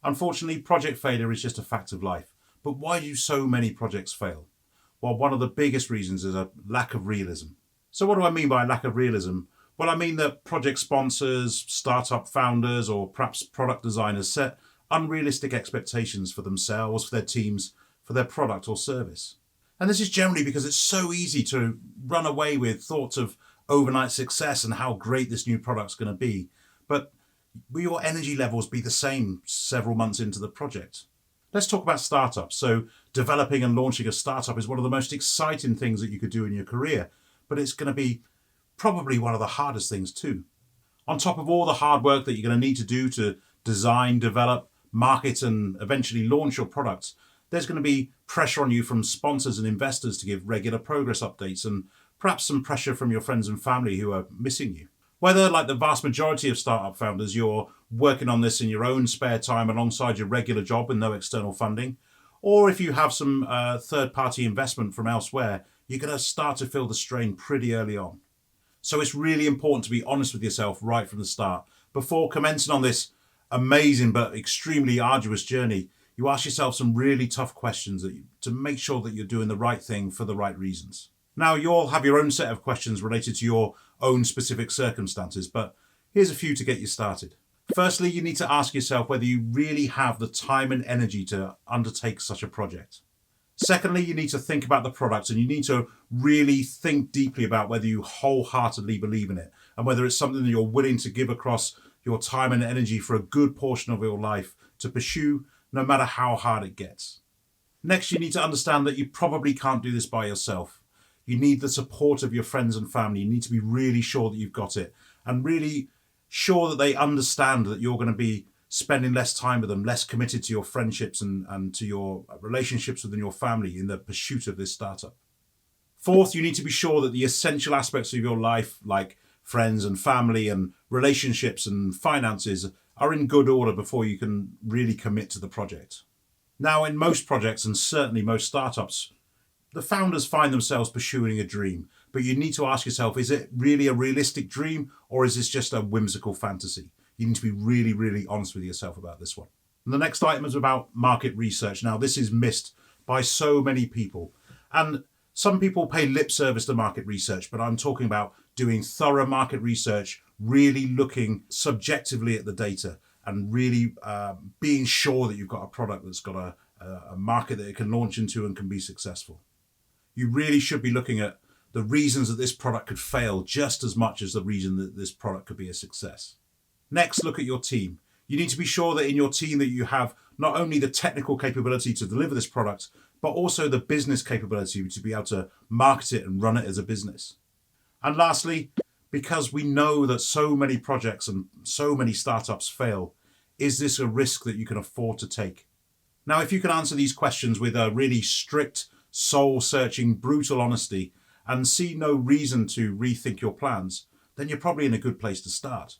Unfortunately, project failure is just a fact of life. But why do so many projects fail? Well, one of the biggest reasons is a lack of realism. So what do I mean by lack of realism? Well, I mean that project sponsors, startup founders, or perhaps product designers set unrealistic expectations for themselves, for their teams, for their product or service. And this is generally because it's so easy to run away with thoughts of overnight success and how great this new product's going to be. But will your energy levels be the same several months into the project? Let's talk about startups. So developing and launching a startup is one of the most exciting things that you could do in your career, but it's going to be probably one of the hardest things too. On top of all the hard work that you're going to need to do to design, develop, market, and eventually launch your products, there's going to be pressure on you from sponsors and investors to give regular progress updates, and perhaps some pressure from your friends and family who are missing you. Whether, like the vast majority of startup founders, you're working on this in your own spare time alongside your regular job with no external funding, or if you have some third-party investment from elsewhere, you're going to start to feel the strain pretty early on. So it's really important to be honest with yourself right from the start. Before commencing on this amazing but extremely arduous journey, you ask yourself some really tough questions to make sure that you're doing the right thing for the right reasons. Now, you all have your own set of questions related to your own specific circumstances, but here's a few to get you started. Firstly, you need to ask yourself whether you really have the time and energy to undertake such a project. Secondly, you need to think about the product, and you need to really think deeply about whether you wholeheartedly believe in it and whether it's something that you're willing to give across your time and energy for a good portion of your life to pursue, no matter how hard it gets. Next, you need to understand that you probably can't do this by yourself. You need the support of your friends and family. You need to be really sure that you've got it and really sure that they understand that you're going to be spending less time with them, less committed to your friendships and to your relationships within your family in the pursuit of this startup. Fourth, you need to be sure that the essential aspects of your life, like friends and family and relationships and finances, are in good order before you can really commit to the project. Now, in most projects, and certainly most startups, the founders find themselves pursuing a dream, but you need to ask yourself, is it really a realistic dream, or is this just a whimsical fantasy? You need to be really, really honest with yourself about this one. And the next item is about market research. Now, this is missed by so many people. And some people pay lip service to market research, but I'm talking about doing thorough market research, really looking subjectively at the data and really being sure that you've got a product that's got a market that it can launch into and can be successful. You really should be looking at the reasons that this product could fail just as much as the reason that this product could be a success. Next, look at your team. You need to be sure that in your team that you have not only the technical capability to deliver this product, but also the business capability to be able to market it and run it as a business. And lastly, because we know that so many projects and so many startups fail, is this a risk that you can afford to take? Now, if you can answer these questions with a really strict, soul-searching, brutal honesty and see no reason to rethink your plans, then you're probably in a good place to start.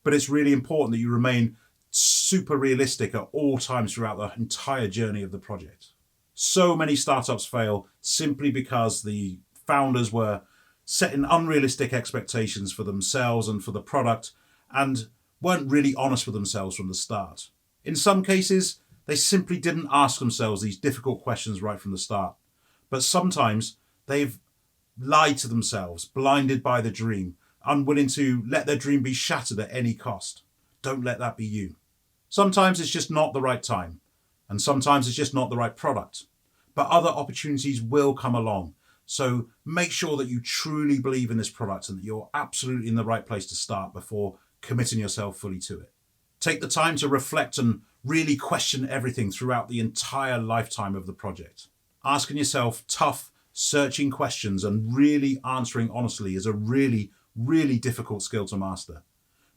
But it's really important that you remain super realistic at all times throughout the entire journey of the project. So many startups fail simply because the founders were setting unrealistic expectations for themselves and for the product and weren't really honest with themselves from the start. In some cases, they simply didn't ask themselves these difficult questions right from the start. But sometimes they've lied to themselves, blinded by the dream, unwilling to let their dream be shattered at any cost. Don't let that be you. Sometimes it's just not the right time, and sometimes it's just not the right product. But other opportunities will come along. So make sure that you truly believe in this product and that you're absolutely in the right place to start before committing yourself fully to it. Take the time to reflect and really question everything throughout the entire lifetime of the project. Asking yourself tough, searching questions and really answering honestly is a really, really difficult skill to master.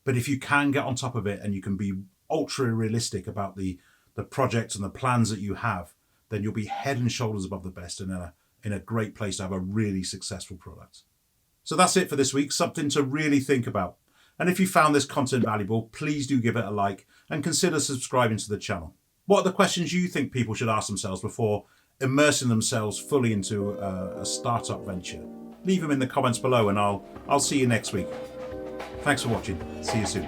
But if you can get on top of it and you can be ultra realistic about the project and the plans that you have, then you'll be head and shoulders above the best and in a great place to have a really successful product. So that's it for this week, something to really think about. And if you found this content valuable, please do give it a like and consider subscribing to the channel. What are the questions you think people should ask themselves before immersing themselves fully into a startup venture? Leave them in the comments below and I'll see you next week. Thanks for watching. See you soon.